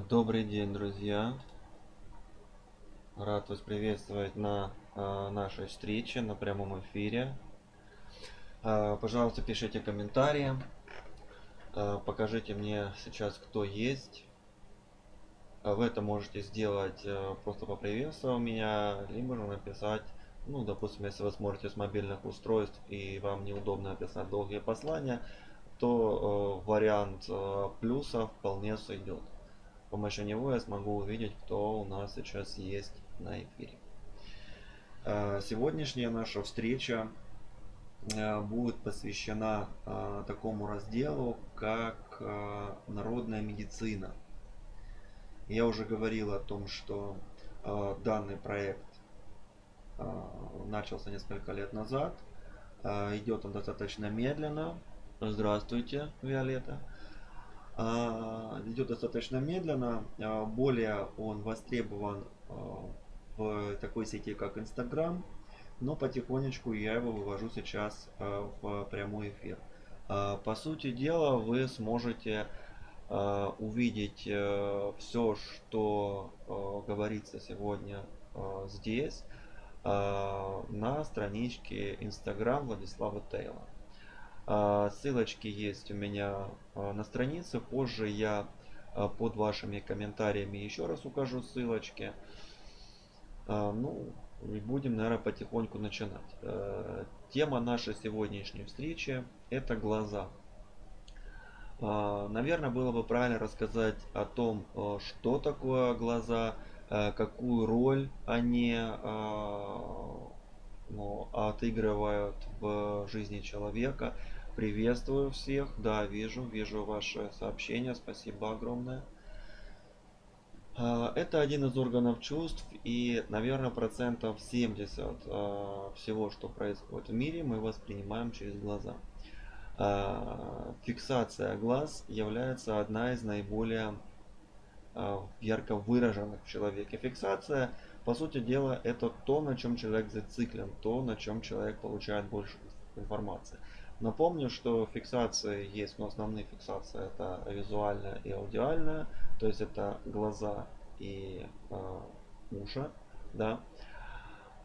Добрый день, друзья! Рад вас приветствовать на нашей встрече на прямом эфире. Пожалуйста, пишите комментарии. Покажите мне сейчас, кто есть. Вы это можете сделать, просто поприветствовав меня, либо же написать, ну, допустим, если вы смотрите с мобильных устройств и вам неудобно писать долгие послания, то вариант плюса вполне сойдет. С помощью него я смогу увидеть, кто у нас сейчас есть на эфире. Сегодняшняя наша встреча будет посвящена такому разделу, как народная медицина. Я уже говорил о том, что данный проект начался несколько лет назад. Идет он достаточно медленно. Здравствуйте, Виолетта. Идет достаточно медленно. Более он востребован в такой сети, как Instagram, но потихонечку я его вывожу сейчас в прямой эфир. По сути дела, вы сможете увидеть все, что говорится сегодня здесь, на страничке Instagram Владислава Тейла. Ссылочки есть у меня на странице. Позже я под вашими комментариями еще раз укажу ссылочки. Ну, и будем, наверное, потихоньку начинать. Тема нашей сегодняшней встречи — это глаза. Наверное, было бы правильно рассказать о том, что такое глаза, какую роль они отыгрывают в жизни человека. Приветствую всех. Да, вижу ваши сообщения. Спасибо огромное. Это один из органов чувств, и, наверное, процентов 70 всего, что происходит в мире, мы воспринимаем через глаза. Фиксация глаз является одна из наиболее ярко выраженных в человеке. Фиксация, по сути дела, это то, на чем человек зациклен, то, на чем человек получает больше информации. Напомню, что фиксации есть, но основные фиксации — это визуальная и аудиальная, то есть это глаза и уши, да.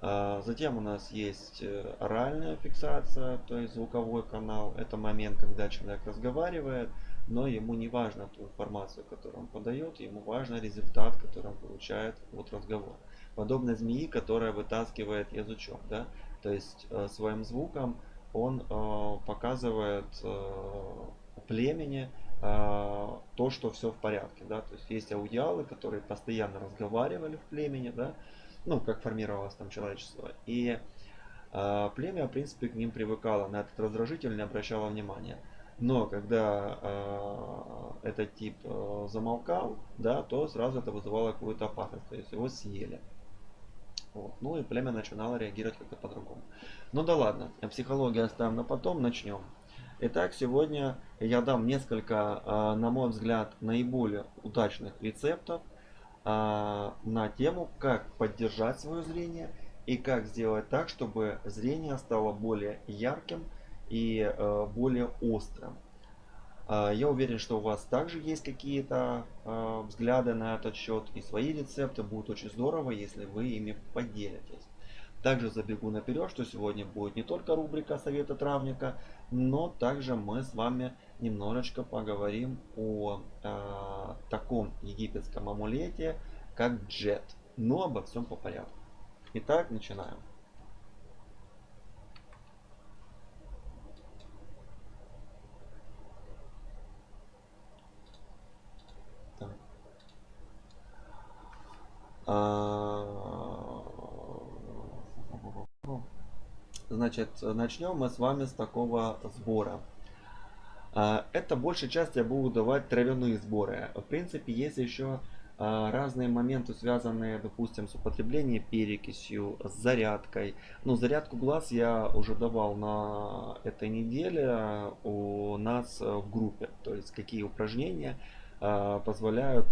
Затем у нас есть оральная фиксация, то есть звуковой канал. Это момент, когда человек разговаривает, но ему не важно ту информацию, которую он подает, ему важен результат, который он получает от разговора. Подобно змеи, которая вытаскивает язычок, да? То есть своим звуком он показывает племени то, что все в порядке, да? То есть есть аудиалы, которые постоянно разговаривали в племени, да? Ну, как формировалось там человечество. И племя, в принципе, к ним привыкало, на этот раздражитель не обращало внимания. Но когда этот тип замолкал, да, то сразу это вызывало какую-то опасность, то есть его съели. Вот. Ну и племя начинало реагировать как-то по-другому. Ну да ладно, психологию оставим на потом, начнем. Итак, сегодня я дам несколько, на мой взгляд, наиболее удачных рецептов на тему, как поддержать свое зрение и как сделать так, чтобы зрение стало более ярким и более острым. Я уверен, что у вас также есть какие-то взгляды на этот счет и свои рецепты. Будет очень здорово, если вы ими поделитесь. Также забегу наперед, что сегодня будет не только рубрика «Советы травника», но также мы с вами немножечко поговорим о таком египетском амулете, как джет. Но обо всем по порядку. Итак, начинаем. Так. Значит, начнем мы с вами с такого сбора. Это большей части я буду давать травяные сборы. В принципе, есть еще разные моменты, связанные, допустим, с употреблением перекисью, с зарядкой. Ну, зарядку глаз я уже давал на этой неделе у нас в группе. То есть, какие упражнения позволяют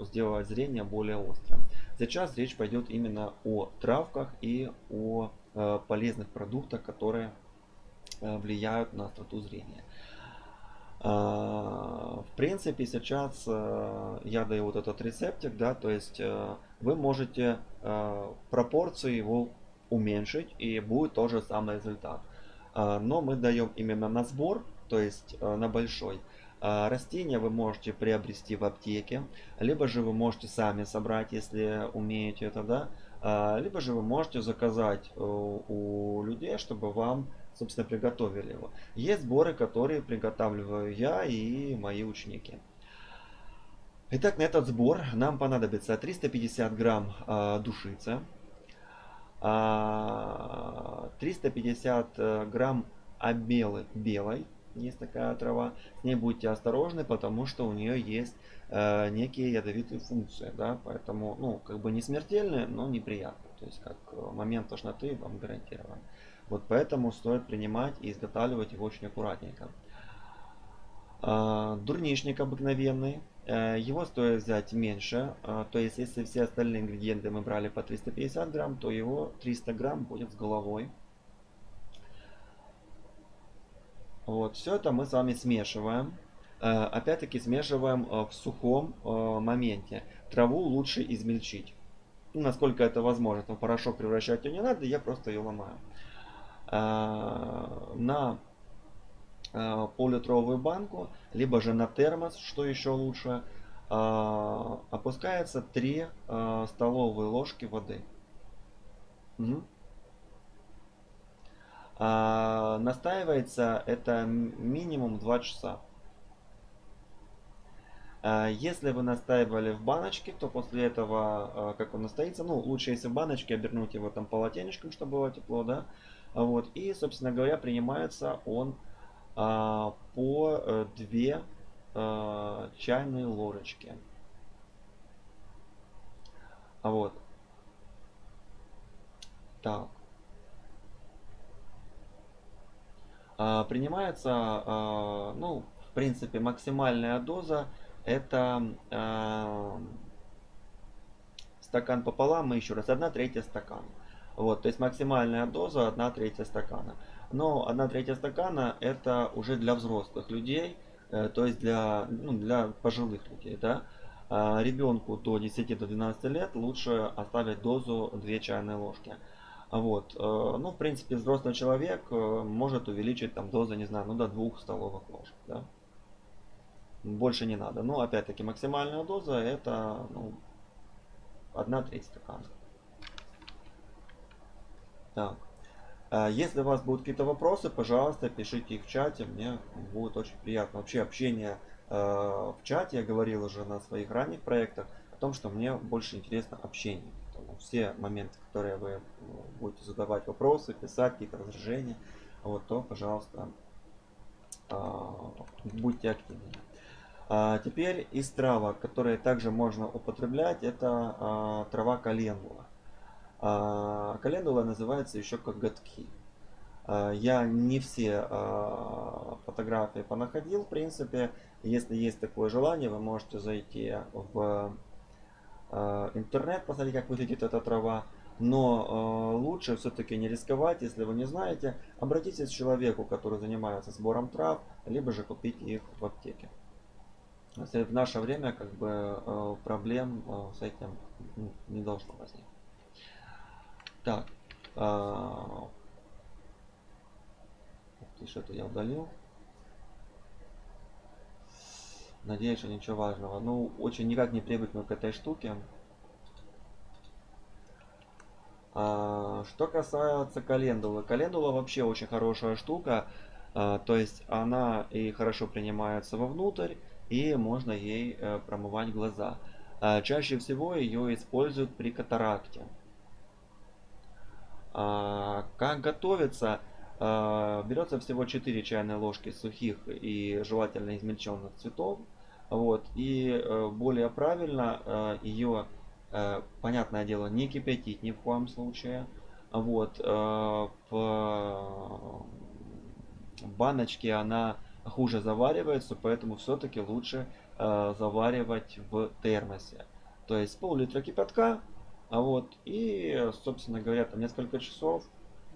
сделать зрение более острым. Сейчас речь пойдет именно о травках и о полезных продуктах, которые влияют на остроту зрения. В принципе, сейчас я даю вот этот рецептик, да, то есть вы можете пропорции его уменьшить, и будет тот же самый результат. Но мы даем именно на сбор, то есть на большой. Растения вы можете приобрести в аптеке, либо же вы можете сами собрать, если умеете это, да, либо же вы можете заказать у людей, чтобы вам, собственно, приготовили его. Есть сборы, которые приготавливаю я и мои ученики. Итак, на этот сбор нам понадобится 350 грамм душицы, 350 грамм обелы белой, есть такая трава. С ней будьте осторожны, потому что у нее есть некие ядовитые функции, да, поэтому, ну, как бы не смертельные, но неприятные, то есть как момент тошноты вам гарантирован. Вот поэтому стоит принимать и изготавливать его очень аккуратненько. Дурнишник обыкновенный, его стоит взять меньше, то есть если все остальные ингредиенты мы брали по 350 грамм, то его 300 грамм будет с головой. Вот, все это мы с вами смешиваем. Опять-таки смешиваем в сухом моменте. Траву лучше измельчить. Ну, насколько это возможно. В порошок превращать ее не надо, я просто ее ломаю. На пол-литровую банку, либо же на термос, что еще лучше, опускается 3 столовые ложки воды. Угу. Настаивается это минимум 2 часа. Если вы настаивали в баночке, то после этого, как он настоится, ну, лучше если в баночке обернуть его там полотенечком, чтобы было тепло, да. Вот, и, собственно говоря, принимается он по 2 чайные ложечки. Вот. Так. Принимается, ну, в принципе, максимальная доза это стакан пополам, и еще раз, 1/3 стакана. Вот, то есть максимальная доза 1/3 стакана. Но 1/3 стакана это уже для взрослых людей, то есть для, ну, для пожилых людей, да. Ребенку до 10-12 лет лучше оставить дозу 2 чайные ложки. Вот, ну, в принципе, взрослый человек может увеличить там дозу, не знаю, ну, до 2 столовых ложек, да. Больше не надо. Но, опять-таки, максимальная доза это, ну, 1/3 стакана. Так. Если у вас будут какие-то вопросы, пожалуйста, пишите их в чате, мне будет очень приятно. Вообще общение в чате, я говорил уже на своих ранних проектах, о том, что мне больше интересно общение. Поэтому все моменты, которые вы будете задавать вопросы, писать какие-то возражения, вот, то, пожалуйста, будьте активны. Теперь из травок, которые также можно употреблять, это трава календула. Календула называется еще как годки. Я не все фотографии понаходил, в принципе. Если есть такое желание, вы можете зайти в интернет, посмотреть, как выглядит эта трава. Но лучше все-таки не рисковать, если вы не знаете. Обратитесь к человеку, который занимается сбором трав, либо же купите их в аптеке. В наше время как бы проблем с этим не должно возникнуть. Так, что-то я удалил. Надеюсь, что ничего важного. Ну, очень никак не привыкну к этой штуке. Что касается календулы. Календула вообще очень хорошая штука. То есть она и хорошо принимается вовнутрь, и можно ей промывать глаза. Чаще всего ее используют при катаракте. Как готовится? Берется всего 4 чайные ложки сухих и желательно измельченных цветов. Вот, и более правильно ее, понятное дело, не кипятить ни в коем случае. Вот, в баночке она хуже заваривается, поэтому все-таки лучше заваривать в термосе. То есть пол-литра кипятка, вот, и, собственно говоря, там несколько часов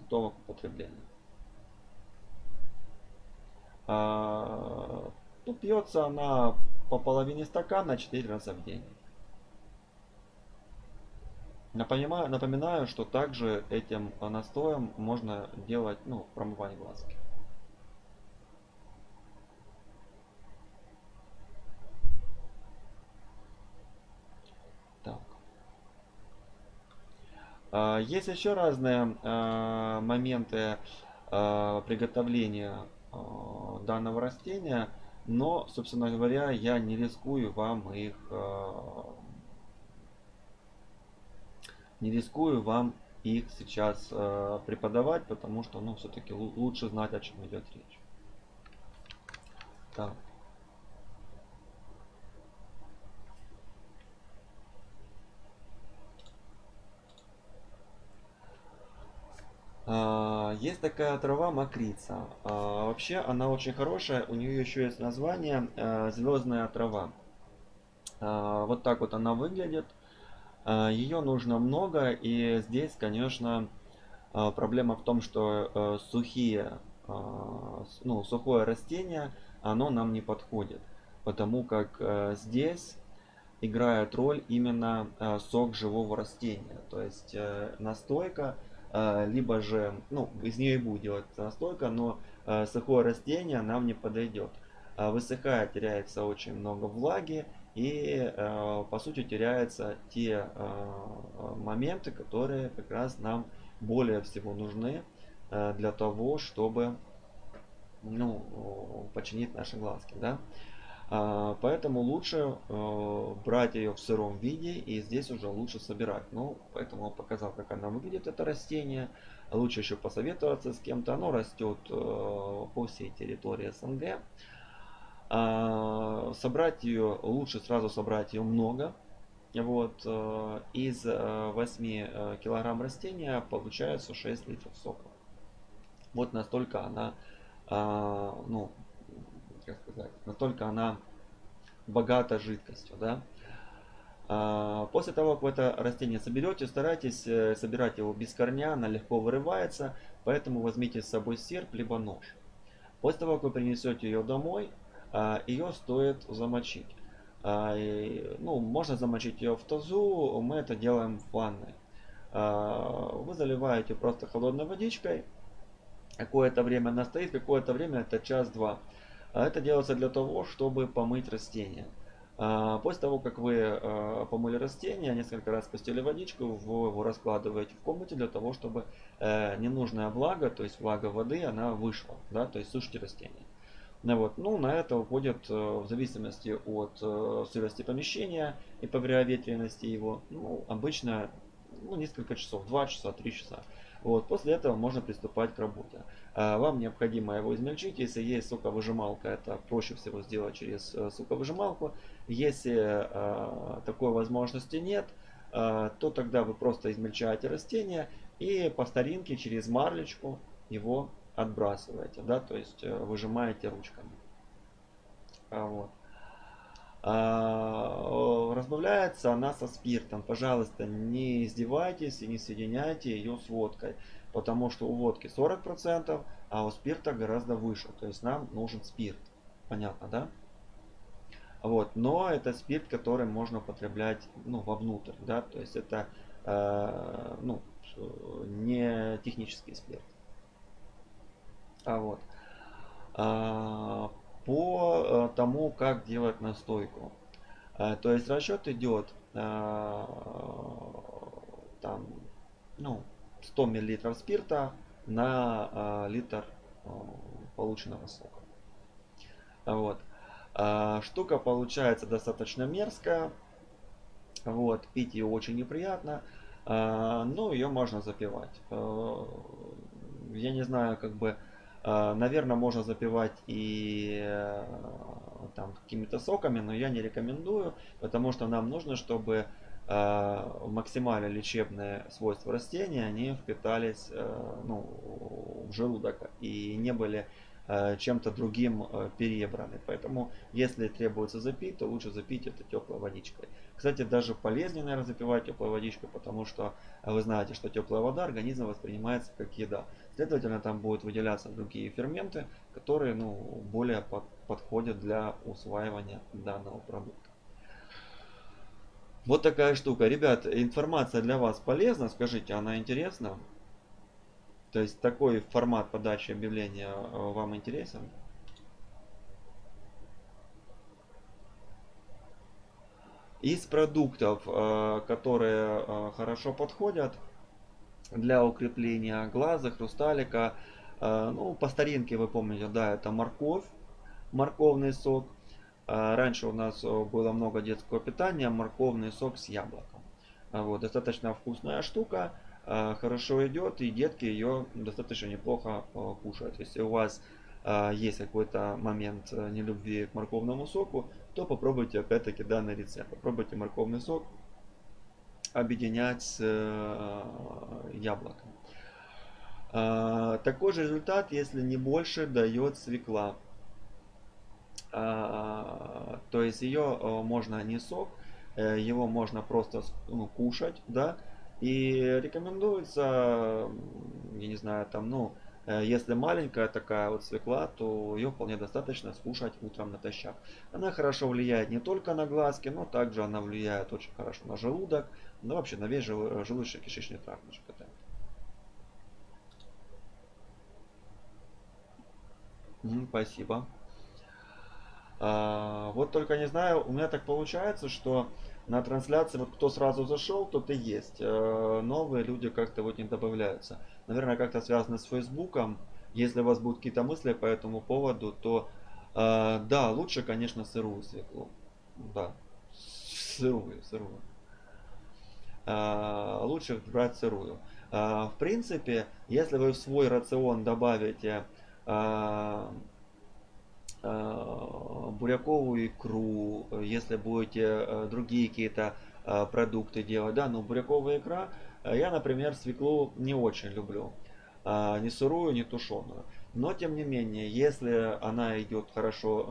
готово к употреблению. Ну, Ну, пьется она по половине стакана 4 раза в день. Напоминаю, что также этим настоем можно делать, ну, промывание глазки. Так. Есть еще разные моменты приготовления данного растения, но, собственно говоря, я не рискую вам их сейчас преподавать, потому что, ну, все-таки лучше знать, о чем идет речь. Так. Есть такая трава мокрица. Вообще она очень хорошая, у нее еще есть название звездная трава. Вот так вот она выглядит. Ее нужно много, и здесь, конечно, проблема в том, что ну, сухое растение, оно нам не подходит, потому как здесь играет роль именно сок живого растения, то есть настойка, либо же, ну, из нее и будет делаться настойка, но сухое растение нам не подойдет. Высыхает, теряется очень много влаги, и по сути теряются те моменты, которые как раз нам более всего нужны для того, чтобы, ну, починить наши глазки, да. Поэтому лучше брать ее в сыром виде, и здесь уже лучше собирать. Ну, поэтому я показал, как она выглядит, это растение. Лучше еще посоветоваться с кем-то. Оно растет по всей территории СНГ. Собрать ее, лучше сразу собрать ее много. Вот, из 8 килограмм растения получается 6 литров сока. Вот настолько она, ну, как сказать, настолько она богата жидкостью, да. После того, как вы это растение соберете, старайтесь собирать его без корня, она легко вырывается, поэтому возьмите с собой серп либо нож. После того, как вы принесете ее домой, ее стоит замочить. Ну, можно замочить ее в тазу, мы это делаем в ванной. Вы заливаете просто холодной водичкой, какое-то время она стоит, какое-то время, это час-два. Это делается для того, чтобы помыть растение. После того, как вы помыли растение, несколько раз спустили водичку, вы его раскладываете в комнате для того, чтобы ненужная влага, то есть влага воды, она вышла, да, то есть сушите растение. Ну, на это уходит, в зависимости от сырости помещения и по ветренности его, ну, обычно, ну, несколько часов, 2 часа, 3 часа. Вот, после этого можно приступать к работе. Вам необходимо его измельчить. Если есть соковыжималка, это проще всего сделать через соковыжималку. Если такой возможности нет, то тогда вы просто измельчаете растение и по старинке через марлечку его отбрасываете, да, то есть выжимаете ручками. Вот. Разбавляется она со спиртом. Пожалуйста, не издевайтесь и не соединяйте ее с водкой, потому что у водки 40%, а у спирта гораздо выше. То есть нам нужен спирт. Понятно, да? Вот, но это спирт, который можно употреблять, ну, вовнутрь, да, то есть это ну, не технический спирт. Вот. По тому, как делать настойку. То есть расчет идет там, ну, 100 мл спирта на литр полученного сока. Вот. Штука получается достаточно мерзкая. Вот, пить ее очень неприятно. Ну, ее можно запивать. Я не знаю, как бы, наверное, можно запивать и там какими-то соками, но я не рекомендую, потому что нам нужно, чтобы максимально лечебные свойства растения, они впитались, ну, в желудок и не были чем-то другим перебраны. Поэтому, если требуется запить, то лучше запить это теплой водичкой. Кстати, даже полезнее, наверное, запивать теплой водичкой, потому что вы знаете, что теплая вода организм воспринимается как еда. Следовательно, там будут выделяться другие ферменты, которые более подходят для усваивания данного продукта. Вот такая штука. Ребят, информация для вас полезна? Скажите, она интересна? То есть такой формат подачи объявления вам интересен? Из продуктов, которые хорошо подходят для укрепления глаза, хрусталика, по старинке вы помните, да, это морковь, морковный сок. Раньше у нас было много детского питания, морковный сок с яблоком. Вот, достаточно вкусная штука, хорошо идет, и детки ее достаточно неплохо кушают. Если у вас есть какой-то момент нелюбви к морковному соку, то попробуйте опять-таки данный рецепт. Попробуйте морковный сок объединять с яблоком. Такой же результат, если не больше, дает свекла. То есть ее можно не сок, его можно просто кушать, да. И рекомендуется, я не знаю, если маленькая такая вот свекла, то ее вполне достаточно скушать утром натощак. Она хорошо влияет не только на глазки, но также она влияет очень хорошо на желудок, вообще на весь желудочно-кишечный тракт. Спасибо. Вот только не знаю, у меня так получается, что на трансляции, вот кто сразу зашел, тот и есть. Новые люди как-то вот не добавляются. Наверное, как-то связано с Фейсбуком. Если у вас будут какие-то мысли по этому поводу, то да, лучше, конечно, сырую свеклу. Да, сырую. Лучше брать сырую. В принципе, если вы в свой рацион добавите буряковую икру, если будете другие какие-то продукты делать, да, но буряковая икра, я, например, свеклу не очень люблю, ни сырую, ни тушеную. Но, тем не менее, если она идет хорошо,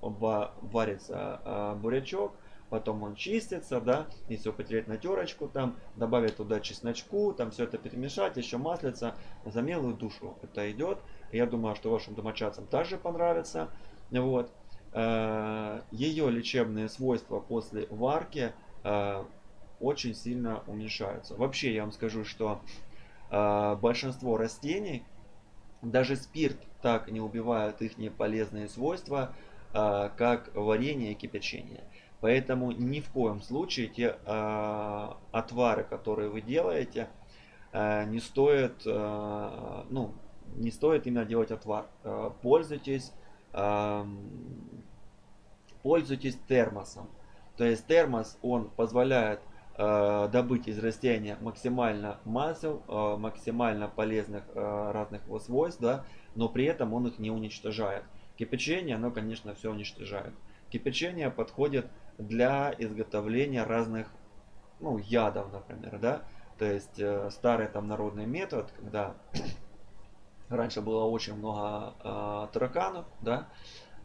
варится бурячок, потом он чистится, да, если употребить на терочку, там, добавить туда чесночку, там все это перемешать, еще маслица, за милую душу это идет. Я думаю, что вашим домочадцам также понравится. Вот. Ее лечебные свойства после варки очень сильно уменьшаются. Вообще, я вам скажу, что большинство растений, даже спирт так не убивает их полезные свойства, как варенье и кипячение. Поэтому ни в коем случае те отвары, которые вы делаете, не стоит, не стоит именно делать отвар. Пользуйтесь термосом. То есть термос, он позволяет добыть из растения максимально масел, максимально полезных разных его свойств, да, но при этом он их не уничтожает. Кипячение, оно, конечно, все уничтожает. Кипячение подходит для изготовления разных, ядов, например, да. То есть старый народный метод, когда раньше было очень много тараканов, да,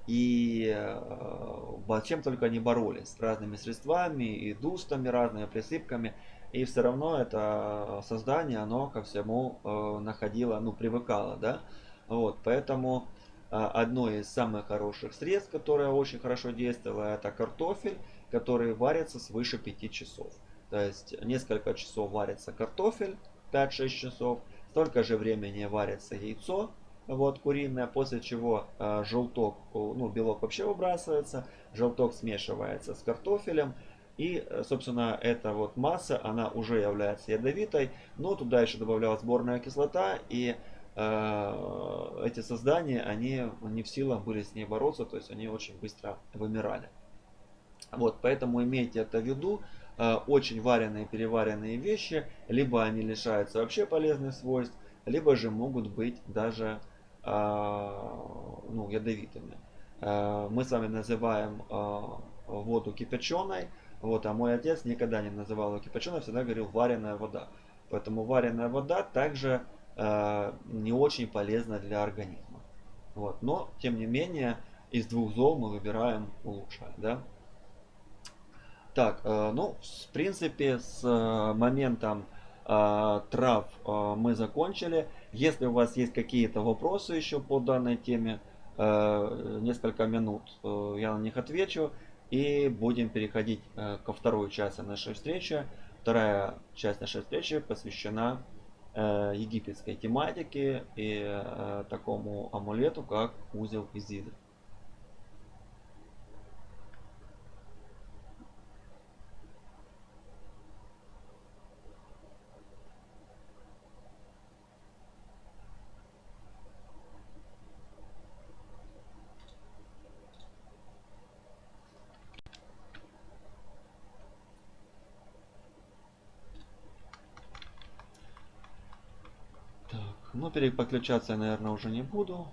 и чем только они боролись, с разными средствами, и дустами, разными присыпками, и все равно это создание, оно ко всему находило, привыкало, да. Вот, поэтому одно из самых хороших средств, которое очень хорошо действовало, это картофель, который варится свыше 5 часов. То есть несколько часов варится картофель, 5-6 часов, столько же времени варится яйцо, вот, куриное, после чего желток, белок вообще выбрасывается, желток смешивается с картофелем, и, собственно, эта вот масса, она уже является ядовитой, но туда еще добавлялась борная кислота, и эти создания, они не в силах были с ней бороться, то есть они очень быстро вымирали. Вот, поэтому имейте это в виду. Очень вареные, переваренные вещи, либо они лишаются вообще полезных свойств, либо же могут быть даже ядовитыми. Мы с вами называем воду кипяченой, вот, а мой отец никогда не называл ее кипяченой, всегда говорил вареная вода. Поэтому вареная вода также не очень полезна для организма. Вот, но, тем не менее, из двух зол мы выбираем лучшее, да? Так, в принципе, с моментом трав мы закончили. Если у вас есть какие-то вопросы еще по данной теме, несколько минут я на них отвечу и будем переходить ко второй части нашей встречи. Вторая часть нашей встречи посвящена египетской тематике и такому амулету, как узел Изиды. Так, ну переключаться я, наверное, уже не буду.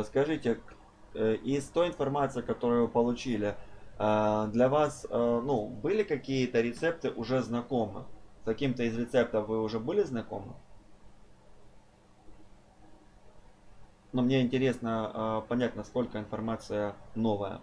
Скажите, из той информации, которую вы получили, для вас, ну, были какие-то рецепты уже знакомы? С каким-то из рецептов вы уже были знакомы? Но мне интересно понять, насколько информация новая.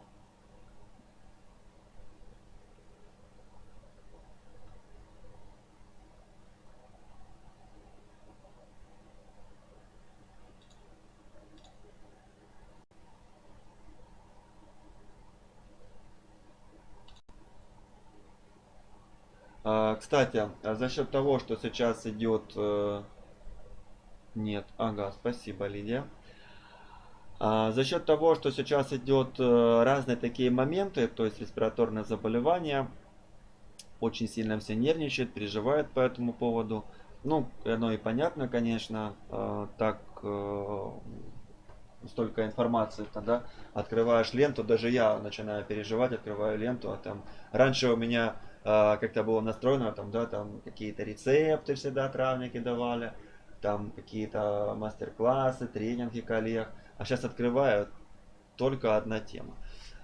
Кстати, за счет того, что сейчас идет... Нет, ага, спасибо, Лидия. За счет того, что сейчас идет разные такие моменты, то есть респираторные заболевания, очень сильно все нервничают, переживают по этому поводу. Ну, оно и понятно, конечно, так столько информации тогда открываешь ленту, даже я начинаю переживать, открываю ленту, а там раньше у меня как-то было настроено, там, да, там какие-то рецепты всегда травники давали, там какие-то мастер-классы, тренинги коллег, а сейчас открываю только одна тема.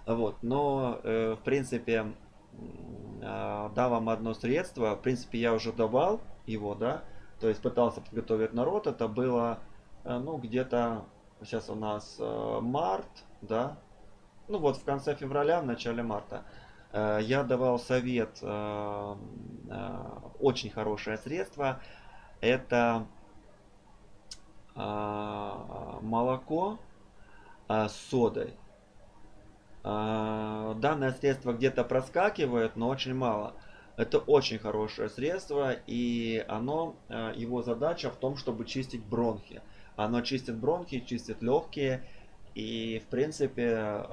Вот, но в принципе дал вам одно средство, в принципе я уже давал его, да, то есть пытался подготовить народ, это было ну где-то сейчас у нас март, да, ну вот в конце февраля, в начале марта я давал совет, очень хорошее средство, это молоко с содой. Данное средство где-то проскакивает, но очень мало. Это очень хорошее средство, и оно, его задача в том, чтобы чистить бронхи. Оно чистит бронхи, чистит легкие, и в принципе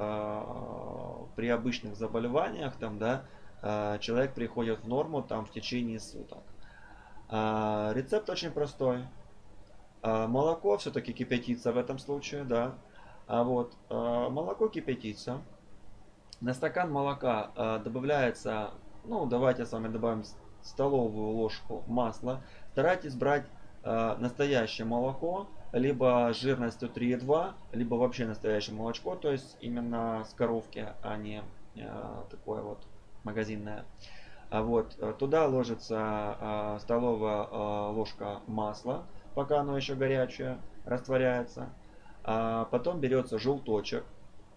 при обычных заболеваниях там, да, человек приходит в норму там в течение суток. Рецепт очень простой. Молоко все-таки кипятится в этом случае, да. Молоко кипятится. На стакан молока добавляется, ну давайте с вами добавим столовую ложку масла. Старайтесь брать настоящее молоко, либо жирностью 3,2, либо вообще настоящее молочко, то есть именно с коровки, а не такое вот магазинное. Туда ложится столовая ложка масла, пока оно еще горячее, растворяется. Потом берется желточек.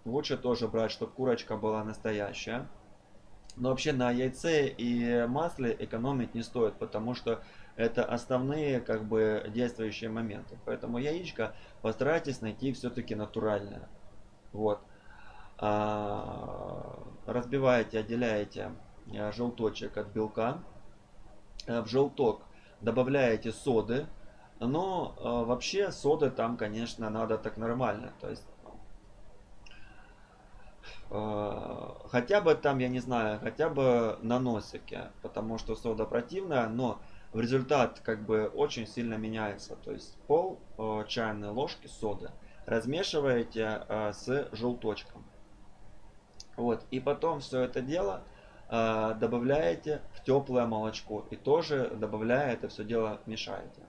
Лучше тоже брать, чтобы курочка была настоящая. Но вообще на яйце и масле экономить не стоит, потому что это основные как бы действующие моменты. Поэтому яичко постарайтесь найти все-таки натуральное. Вот. Разбиваете, отделяете желточек от белка. В желток добавляете соды. Но вообще соды там, конечно, надо так нормально. То есть хотя бы там, я не знаю, хотя бы на носике, потому что сода противная, но в результат как бы очень сильно меняется. То есть пол чайной ложки соды размешиваете с желточком. Вот, и потом все это дело добавляете в теплое молочко и тоже добавляя это все дело мешаете.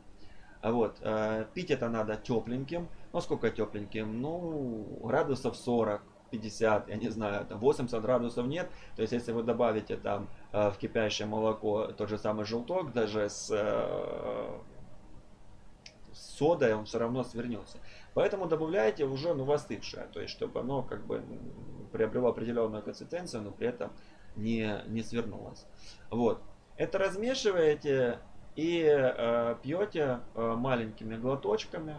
Пить это надо тепленьким. Ну сколько тепленьким? Ну градусов 40, 50, я не знаю, там 80 градусов нет. То есть если вы добавите там в кипящее молоко тот же самый желток, даже с содой он все равно свернется. Поэтому добавляйте уже ну, остывшее, то есть чтобы оно как бы приобрело определенную консистенцию, но при этом не свернулось. Вот. Это размешиваете и пьете маленькими глоточками.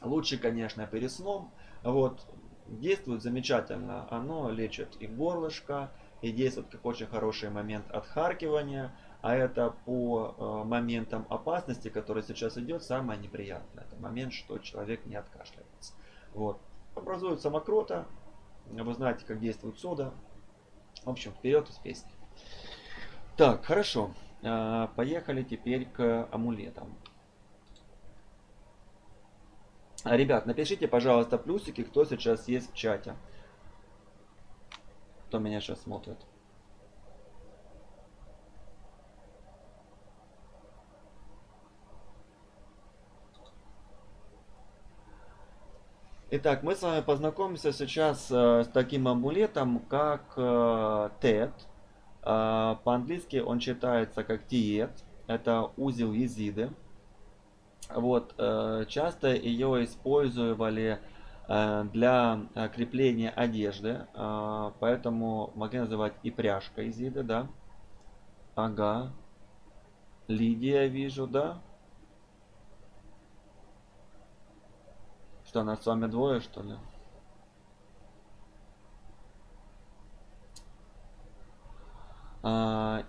Лучше, конечно, перед сном. Вот. Действует замечательно. Оно лечит и горлышко, и действует как очень хороший момент отхаркивания. А это по моментам опасности, который сейчас идет, самое неприятное. Это момент, что человек не откашливается. Вот. Образуется мокрота. Вы знаете, как действует сода. В общем, вперед из песни. Так, хорошо. Поехали теперь к амулетам. Ребят, напишите, пожалуйста, плюсики, кто сейчас есть в чате. Кто меня сейчас смотрит. Итак, мы с вами познакомимся сейчас с таким амулетом, как TED. По-английски он читается как Тиет. Это узел Езиды. Вот, часто ее использовали для крепления одежды, поэтому могли называть и пряжка Езиды, да. Ага, Лидия вижу, да. Что, нас с вами двое, что ли?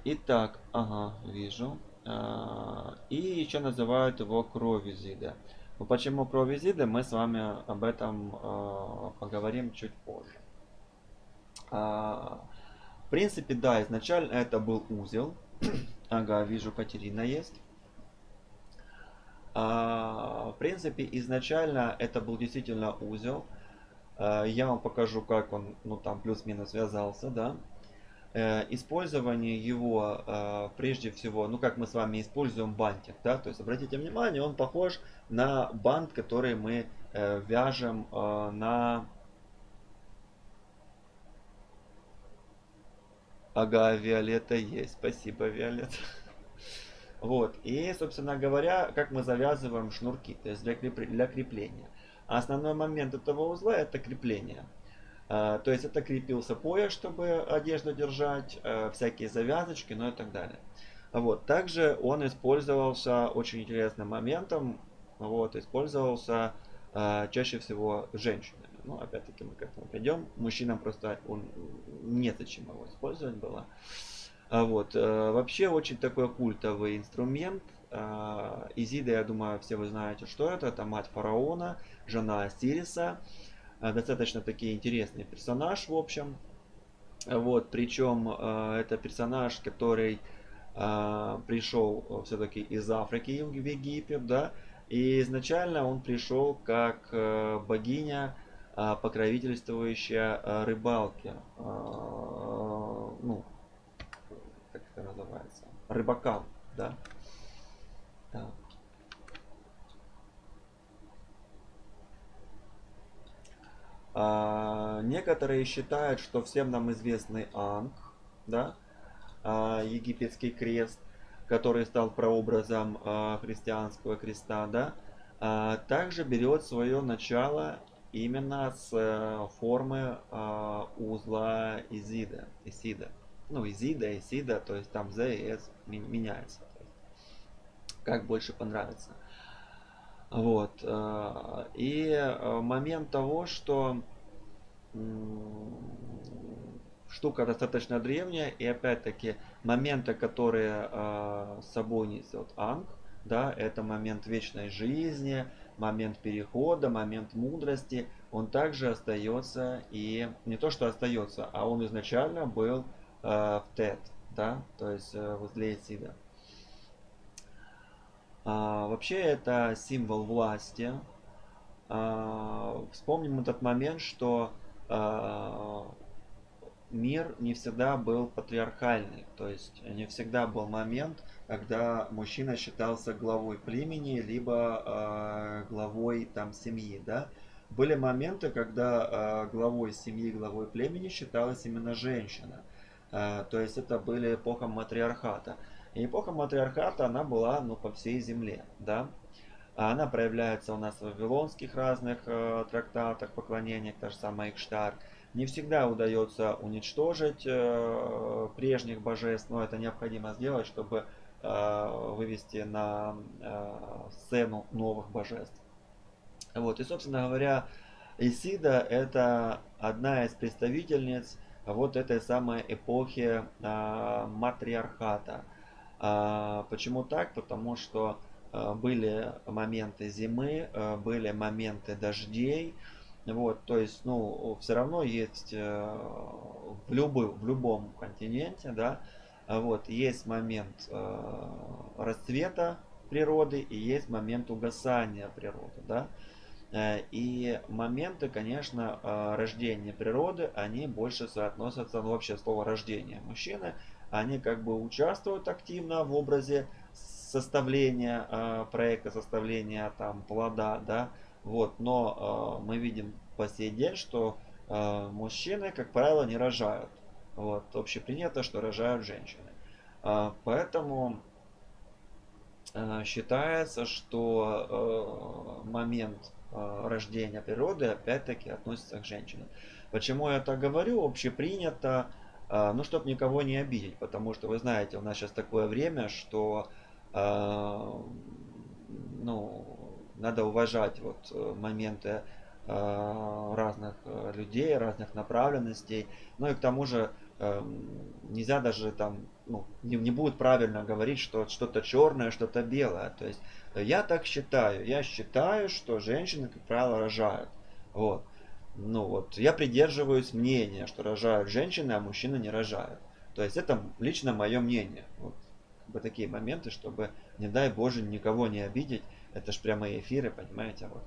Итак, ага, вижу. И еще называют его кровизида. Но почему кровизида, мы с вами об этом поговорим чуть позже. В принципе, да, изначально это был узел. Ага, вижу, Катерина есть. В принципе, изначально это был действительно узел. Я вам покажу, как он, ну там плюс-минус связался, да. Использование его прежде всего, ну как мы с вами используем бантик, да, то есть обратите внимание, он похож на бант, который мы вяжем на... Ага, Виолетта есть, спасибо, Виолетта. Вот, и, собственно говоря, как мы завязываем шнурки, то есть для крепления. А основной момент этого узла это крепление. То есть это крепился пояс, чтобы одежду держать, всякие завязочки, ну и так далее. Вот. Также он использовался очень интересным моментом, вот, использовался чаще всего женщинами. Ну, опять-таки мы к этому придем. Мужчинам просто он незачем его использовать было. Вот. Вообще очень такой культовый инструмент. Изида, я думаю, все вы знаете, что это. Это мать фараона, жена Осириса. Достаточно такие интересный персонаж, в общем. Вот, причем это персонаж, который пришел все-таки из Африки в Египет, да, и изначально он пришел как богиня, покровительствующая рыбалке, ну, как это называется, рыбакам, да. Так. Некоторые считают, что всем нам известный Анг, да, египетский крест, который стал прообразом христианского креста, да, также берет свое начало именно с формы узла Исида. Ну, Исида, то есть там Z и S меняется. Как больше понравится. Вот. И момент того, что штука достаточно древняя, и опять-таки моменты, которые с собой несет Анг, да, это момент вечной жизни, момент перехода, момент мудрости, он также остается и не то что остается, а он изначально был в Тет, да, то есть в узле Исида. Вообще это символ власти. Вспомним этот момент, что мир не всегда был патриархальный, то есть не всегда был момент, когда мужчина считался главой племени, либо главой там семьи, да. Были моменты, когда главой семьи, главой племени считалась именно женщина. То есть это были эпоха матриархата. И эпоха матриархата, она была, ну, по всей земле, да. Она проявляется у нас в вавилонских разных трактатах, поклонениях, та же самая Иштар. Не всегда удается уничтожить прежних божеств, но это необходимо сделать, чтобы вывести на сцену новых божеств. Вот. И, собственно говоря, Исида это одна из представительниц вот этой самой эпохи матриархата. Почему так? Потому что были моменты зимы, были моменты дождей. Вот, то есть, ну, все равно есть в любом континенте, да, вот, есть момент расцвета природы и есть момент угасания природы, да. И моменты, конечно, рождения природы, они больше соотносятся, ну вообще слово рождение мужчины, они как бы участвуют активно в образе составления проекта, составления там плода, да, вот, но мы видим по сей день, что мужчины, как правило, не рожают, вот, общепринято, что рожают женщины, поэтому считается, что момент рождения природы опять-таки относится к женщинам. Почему я так говорю? Общепринято, ну, чтобы никого не обидеть, потому что вы знаете, у нас сейчас такое время, что ну, надо уважать вот моменты разных людей, разных направленностей. Ну и к тому же нельзя даже там, ну, не будет правильно говорить, что что-то черное, что-то белое. То есть я так считаю. Я считаю, что женщины, как правило, рожают. Вот. Ну вот, я придерживаюсь мнения, что рожают женщины, а мужчины не рожают. То есть это лично мое мнение. Вот. Как бы такие моменты, чтобы, не дай Боже, никого не обидеть. Это ж прямо эфиры, понимаете? Вот.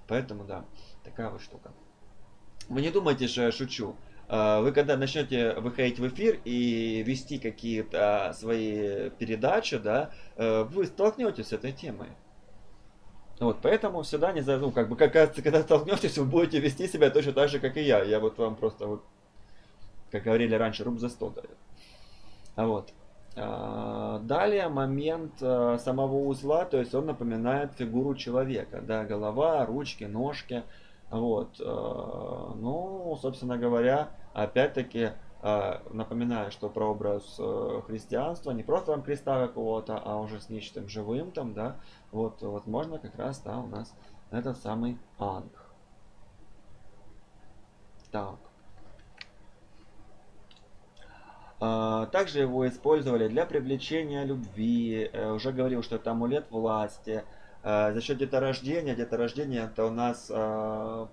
Поэтому да, такая вот штука. Вы не думайте, что я шучу. Вы когда начнете выходить в эфир и вести какие-то свои передачи, да, вы столкнетесь с этой темой. Вот, поэтому всегда не за, ну, как бы, когда столкнетесь, вы будете вести себя точно так же, как и я. Я вот вам просто, вот, как говорили раньше, руб за 100 даю. Вот. Далее момент самого узла, то есть он напоминает фигуру человека, да, голова, ручки, ножки, вот, ну, собственно говоря, опять-таки напоминаю, что прообраз христианства, не просто там креста какого-то, а уже с нечто живым там, да, вот, возможно, как раз, да, у нас этот самый ангел. Так. Также его использовали для привлечения любви. Уже говорил, что это амулет власти. За счет деторождения. Деторождение это у нас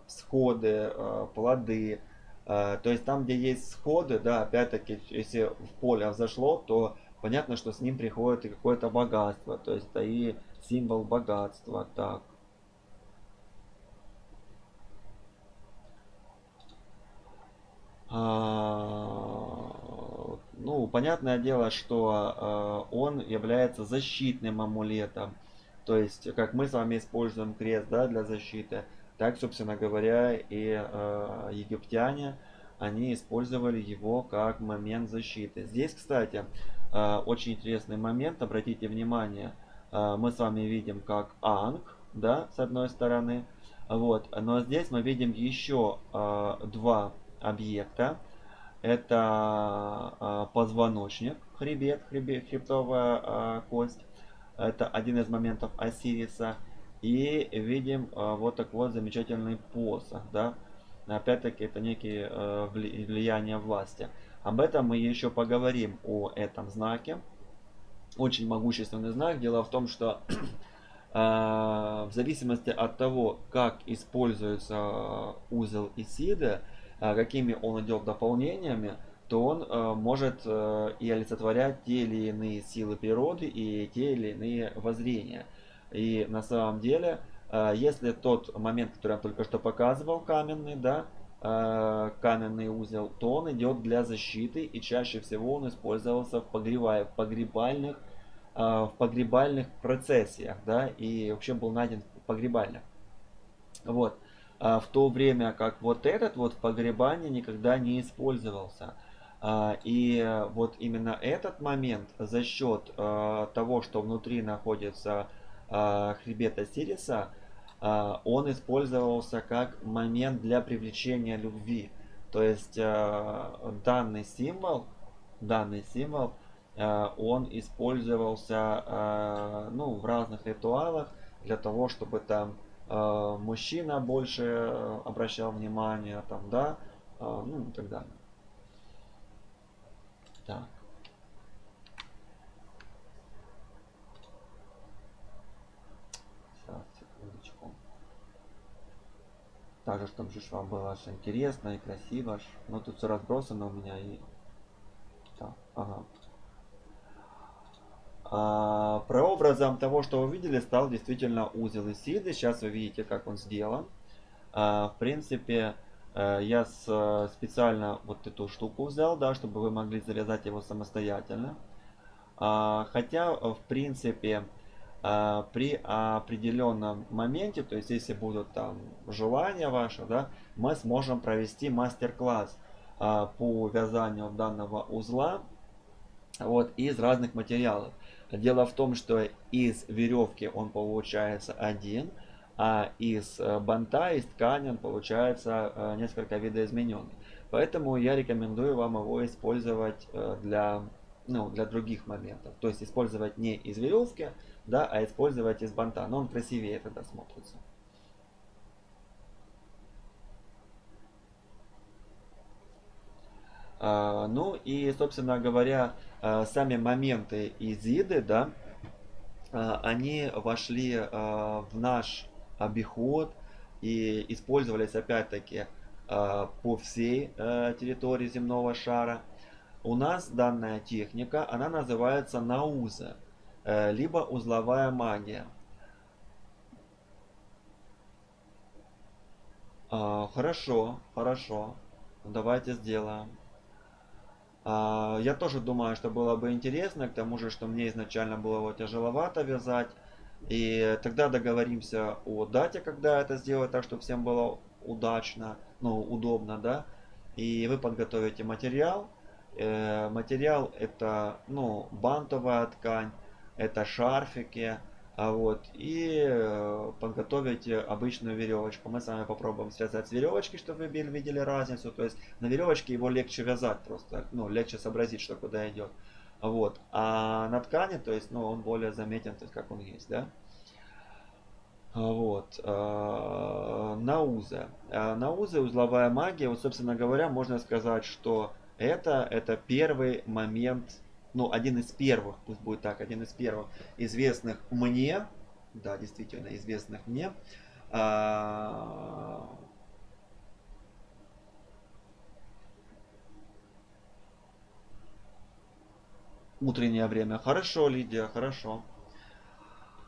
всходы, плоды. То есть там, где есть всходы, да, опять-таки, если в поле взошло, то понятно, что с ним приходит и какое-то богатство. То есть это и символ богатства. Так. Ну, понятное дело, что он является защитным амулетом. То есть, как мы с вами используем крест, да, для защиты, так, собственно говоря, и египтяне, они использовали его как момент защиты. Здесь, кстати, очень интересный момент, обратите внимание, мы с вами видим как Анг, да, с одной стороны, вот, но здесь мы видим еще два объекта. Это позвоночник, хребтовая кость. Это один из моментов Осириса. И видим вот такой вот замечательный посох, да. Опять-таки это некие влияние власти. Об этом мы еще поговорим, о этом знаке. Очень могущественный знак. Дело в том, что в зависимости от того, как используется узел Исиды, какими он идет дополнениями, то он может и олицетворять те или иные силы природы и те или иные воззрения. И на самом деле, если тот момент, который я только что показывал, каменный, да, каменный узел, то он идет для защиты, и чаще всего он использовался в погребальных процессиях, да, и вообще был найден в погребальных. Вот. В то время как вот этот вот в погребании никогда не использовался. И вот именно этот момент за счет того, что внутри находится хребет Осириса, он использовался как момент для привлечения любви. То есть данный символ, он использовался ну, в разных ритуалах для того, чтобы там мужчина больше обращал внимание, там, да, ну и так далее. Так, сейчас, секундочку. Также, чтобы же вам было аж интересно и красиво. Но тут все разбросано у меня и... Так, ага. Прообразом того, что вы видели, стал действительно узел Исиды. Сейчас вы видите, как он сделан. В принципе, я специально вот эту штуку взял, да, чтобы вы могли завязать его самостоятельно. Хотя, в принципе, при определенном моменте, то есть если будут там желания ваши, да, мы сможем провести мастер-класс по вязанию данного узла вот, из разных материалов. Дело в том, что из веревки он получается один, а из банта, из ткани он получается несколько видоизмененный. Поэтому я рекомендую вам его использовать для, ну, для других моментов. То есть использовать не из веревки, да, а использовать из банта. Но он красивее тогда смотрится. Ну и, собственно говоря, сами моменты Изиды, да, они вошли в наш обиход и использовались опять-таки по всей территории земного шара. У нас данная техника, она называется науза, либо узловая магия. Хорошо, хорошо, давайте сделаем. Я тоже думаю, что было бы интересно, к тому же, что мне изначально было его тяжеловато вязать. И тогда договоримся о дате, когда это сделать, так, чтобы всем было удачно, ну, удобно, да. И вы подготовите материал. Материал это, ну, бантовая ткань, это шарфики, вот, и подготовите обычную веревочку. Мы с вами попробуем связать с веревочки, чтобы вы видели разницу. То есть на веревочке его легче вязать просто, ну, легче сообразить, что куда идет. Вот. А на ткани, то есть, ну, он более заметен, то есть, как он есть, да. Вот. Науза. Науза, узловая магия. Вот, собственно говоря, можно сказать, что это первый момент, ну, один из первых, пусть будет так, один из первых известных мне, да, действительно, известных мне, а, утреннее время. Хорошо, Лидия, хорошо.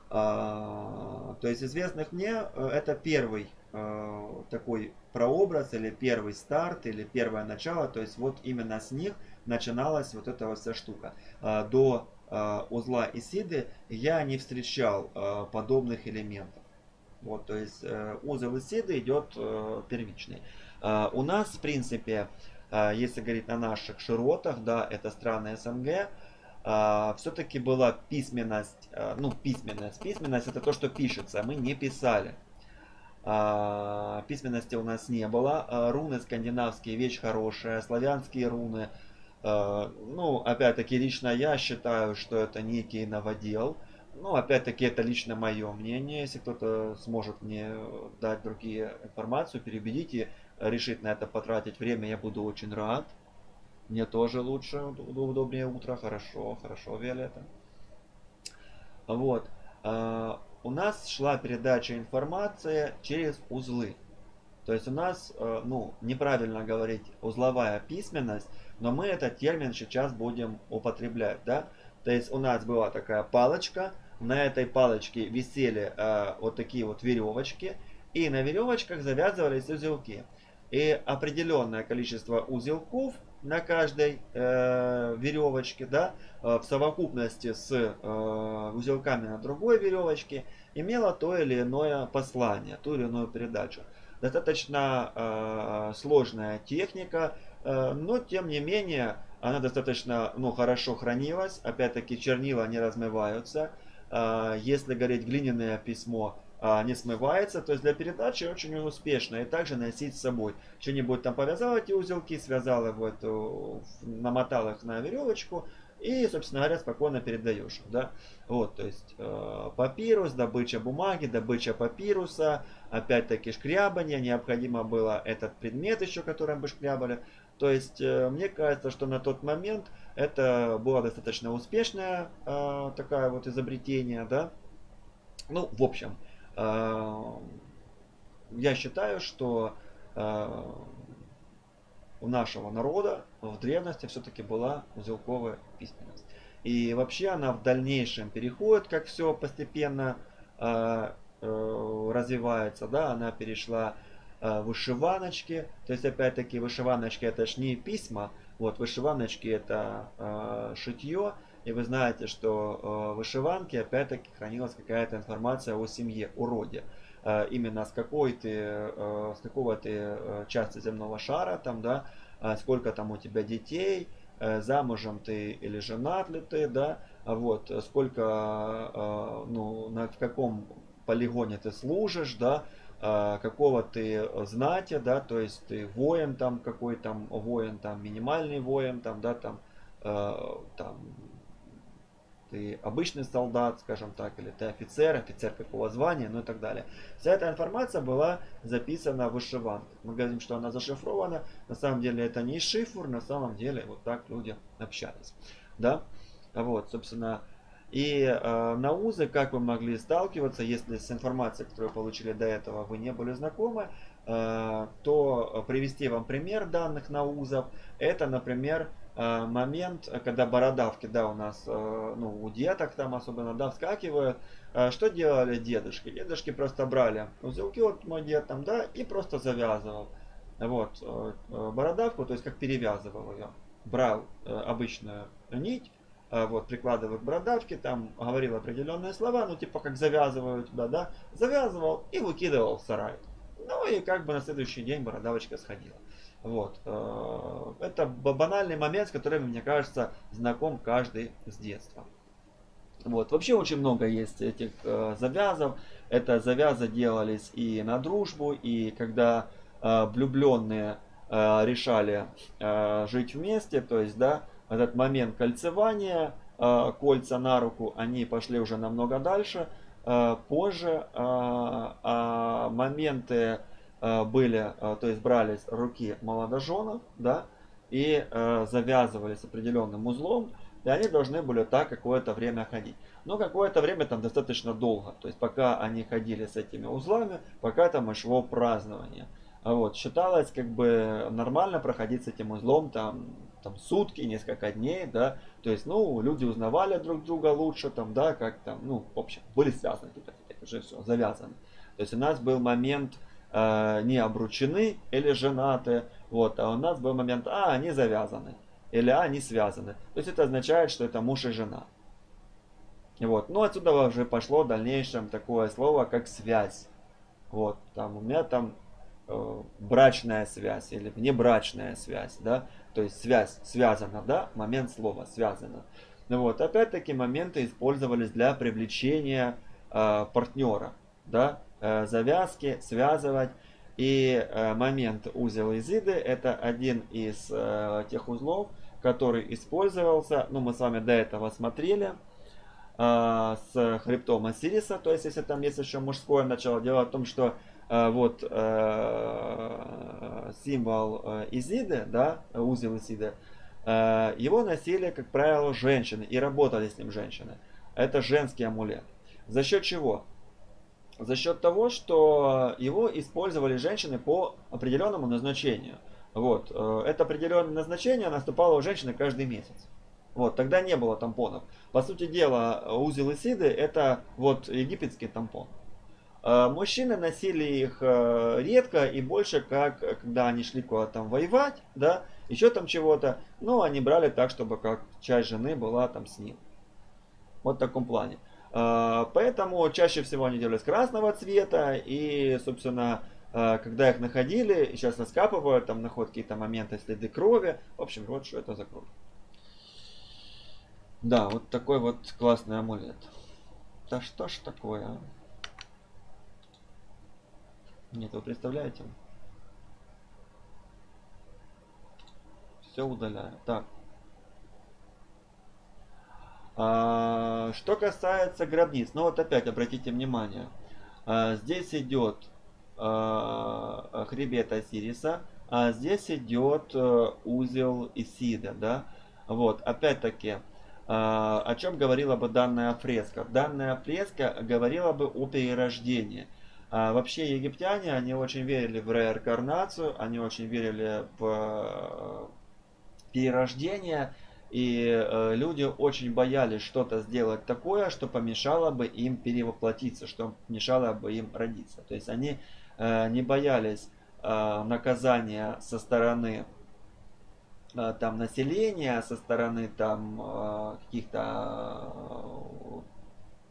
То есть известных мне это первый такой прообраз или первый старт или первое начало. То есть вот именно с них начиналась вот эта вот вся штука. До узла Исиды я не встречал подобных элементов. Вот, то есть узел Исиды идет первичный. У нас, в принципе, если говорить на наших широтах, да, это страны СНГ, все-таки была письменность, ну, письменность это то, что пишется, мы не писали. Письменности у нас не было, руны скандинавские вещь хорошая, славянские руны, ну, опять-таки, лично я считаю, что это некий новодел. Ну, опять-таки, это лично мое мнение. Если кто-то сможет мне дать другие информацию, переубедить и решить на это потратить время, я буду очень рад. Мне тоже лучше, удобнее утро. Хорошо, хорошо, Виолетта. Вот. У нас шла передача информации через узлы. То есть у нас, ну, неправильно говорить узловая письменность, но мы этот термин сейчас будем употреблять, да. То есть у нас была такая палочка, на этой палочке висели вот такие вот веревочки, и на веревочках завязывались узелки. И определенное количество узелков на каждой веревочке, да, в совокупности с узелками на другой веревочке имело то или иное послание, ту или иную передачу. Достаточно сложная техника, но тем не менее она достаточно, ну, хорошо хранилась. Опять-таки чернила не размываются. Если говорить глиняное письмо, не смывается, то есть для передачи очень успешно. И также носить с собой. Что-нибудь там повязал эти узелки, связал его, намотал их на веревочку и, собственно говоря, спокойно передаешь их, да. Вот, то есть папирус, добыча бумаги, добыча папируса, опять-таки шкрябанье, необходимо было этот предмет еще, которым бы шкрябали. То есть мне кажется, что на тот момент это было достаточно успешное такое вот изобретение, да. Ну, в общем, я считаю, что у нашего народа в древности все-таки была узелковая письменность. И вообще она в дальнейшем переходит, как все постепенно развивается, да, она перешла вышиваночки, то есть опять-таки вышиваночки это ж не письма, вот вышиваночки это шитье, и вы знаете, что в вышиванке опять-таки хранилась какая-то информация о семье, о роде. Именно с какой ты, с какого ты части земного шара, там, да, сколько там у тебя детей, замужем ты или женат ли ты, да, вот, сколько, ну, в каком полигоне ты служишь, да, какого ты знати, да, то есть ты воин там, какой там воин, там минимальный воин, там, да, там ты обычный солдат, скажем так, или ты офицер, офицер какого звания, ну и так далее. Вся эта информация была записана в вышиванках. Мы говорим, что она зашифрована, на самом деле это не шифр, на самом деле вот так люди общались. Да? Вот, собственно, и на узы, как вы могли сталкиваться, если с информацией, которую вы получили до этого, вы не были знакомы, то привести вам пример данных на узов, это, например, момент, когда бородавки, да, у нас, ну, у деток там особенно, да, вскакивают. Что делали дедушки? Дедушки просто брали узелки, вот мой дед там, да, и просто завязывал. Вот, бородавку, то есть как перевязывал ее. Брал обычную нить, вот, прикладывал к бородавке, там говорил определенные слова, ну, типа как завязываю тебя, да, завязывал и выкидывал в сарай. Ну, и как бы на следующий день бородавочка сходила. Вот. Это банальный момент, с которым, мне кажется, знаком каждый с детства. Вот. Вообще очень много есть этих завязов. Это завязы делались и на дружбу, и когда влюбленные решали жить вместе, то есть, да, этот момент кольцевания, кольца на руку, они пошли уже намного дальше. Позже моменты были, то есть брались руки молодоженов, да, и завязывались определенным узлом, и они должны были так какое-то время ходить. Но какое-то время там достаточно долго, то есть пока они ходили с этими узлами, пока там и шло празднование. Вот, считалось как бы нормально проходить с этим узлом там сутки, несколько дней, да, то есть, ну, люди узнавали друг друга лучше, там, да, как там, ну, в общем, были связаны, уже все, завязаны. То есть у нас был момент не обручены или женаты, вот, а у нас был момент, они завязаны, или они связаны. То есть это означает, что это муж и жена. Вот, ну отсюда уже пошло в дальнейшем такое слово, как связь. Вот, там у меня там брачная связь или внебрачная связь, да, то есть связь связана, да, момент слова связано. Ну вот, опять-таки моменты использовались для привлечения партнера, да, завязки, связывать. И момент узел Изиды это один из тех узлов, который использовался, ну мы с вами до этого смотрели, с хребтом Осириса, то есть если там есть еще мужское начало. Дело в том, что вот символ Изиды, да, узел Изиды, его носили, как правило, женщины и работали с ним женщины. Это женский амулет. За счет чего? За счет того, что его использовали женщины по определенному назначению. Вот. Это определенное назначение наступало у женщины каждый месяц. Вот, тогда не было тампонов. По сути дела, узел Исиды это вот египетский тампон. Мужчины носили их редко и больше, как когда они шли куда-то там воевать, да, еще там чего-то. Но они брали так, чтобы как часть жены была там с ним. Вот в таком плане. Поэтому чаще всего они делались красного цвета. И, собственно, когда их находили, сейчас раскапывают, там находят какие-то моменты, следы крови. В общем, вот что это за кровь. Да, вот такой вот классный амулет. Да что ж такое, а? Нет, вы представляете? Все удаляю. Так. Что касается гробниц, ну вот опять обратите внимание, здесь идет хребет Осириса, а здесь идет узел Исида, да? Вот, опять-таки, о чем говорила бы данная фреска? Данная фреска говорила бы о перерождении. Вообще египтяне, они очень верили в реинкарнацию, они очень верили в перерождение, и люди очень боялись что-то сделать такое, что помешало бы им перевоплотиться, что мешало бы им родиться. То есть они не боялись наказания со стороны там населения, со стороны там каких-то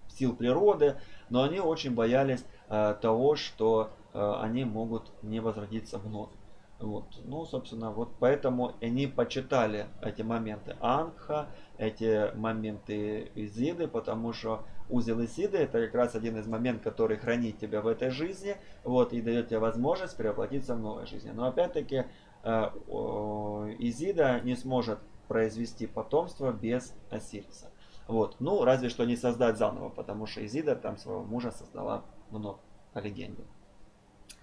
сил природы, но они очень боялись того, что они могут не возродиться вновь. Вот. Ну, собственно, вот поэтому они почитали эти моменты Ангха, эти моменты Изиды, потому что узел Исиды это как раз один из моментов, который хранит тебя в этой жизни, вот, и дает тебе возможность перевоплотиться в новой жизни. Но опять-таки Изида не сможет произвести потомство без Осириса. Вот. Ну, разве что не создать заново, потому что Изида там своего мужа создала много, по легенде.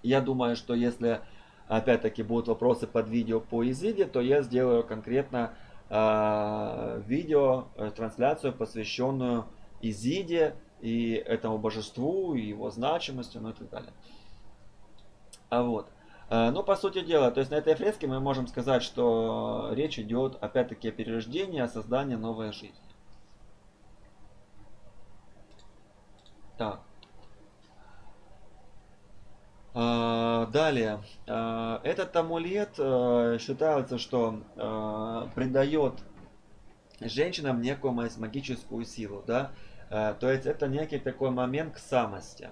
Я думаю, что если опять-таки будут вопросы под видео по Изиде, то я сделаю конкретно видео, трансляцию, посвященную Изиде и этому божеству, и его значимости, ну и так далее. Вот. Ну, по сути дела, то есть на этой фреске мы можем сказать, что речь идет опять-таки о перерождении, о создании новой жизни. Так. Далее. Этот амулет считается, что придает женщинам некую магическую силу, да. То есть это некий такой момент к самости.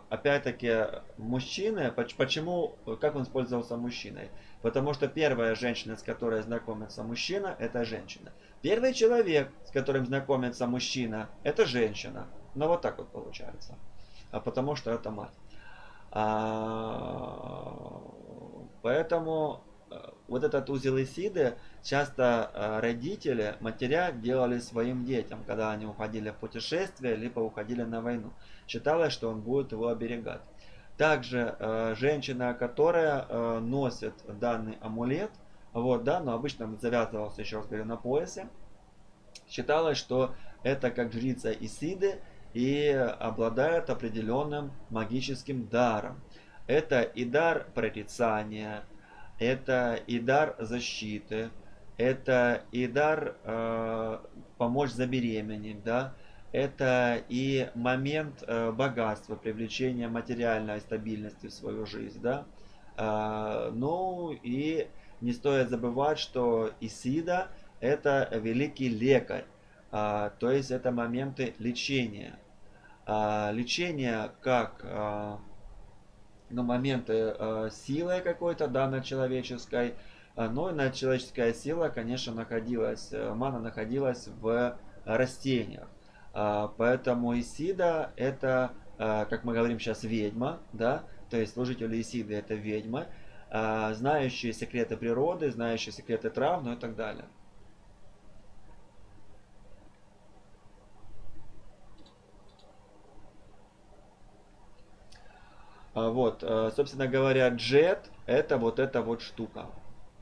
Опять-таки, мужчины, почему, как он использовался мужчиной? Потому что первая женщина, с которой знакомится мужчина, это женщина. Первый человек, с которым знакомится мужчина, это женщина. Ну вот так вот получается. Потому что это мать. Поэтому вот этот узел Исиды часто родители, матеря делали своим детям, когда они уходили в путешествие, либо уходили на войну. Считалось, что он будет его оберегать. Также женщина, которая носит данный амулет, вот, да, но обычно он завязывался, еще раз говорю, на поясе, считалось, что это как жрица Исиды и обладает определенным магическим даром. Это и дар прорицания, это и дар защиты, это и дар помочь забеременеть, да, это и момент богатства, привлечения материальной стабильности в свою жизнь, да. Ну и не стоит забывать, что Исида это великий лекарь, то есть это моменты лечения. Лечение как ну, моменты силы какой-то, да, надчеловеческой, но и надчеловеческая сила, конечно, находилась, мана находилась в растениях. Поэтому Исида это, как мы говорим сейчас, ведьма, да, то есть служители Исиды это ведьмы, знающие секреты природы, знающие секреты трав, ну и так далее. Вот, собственно говоря, джет это вот эта вот штука,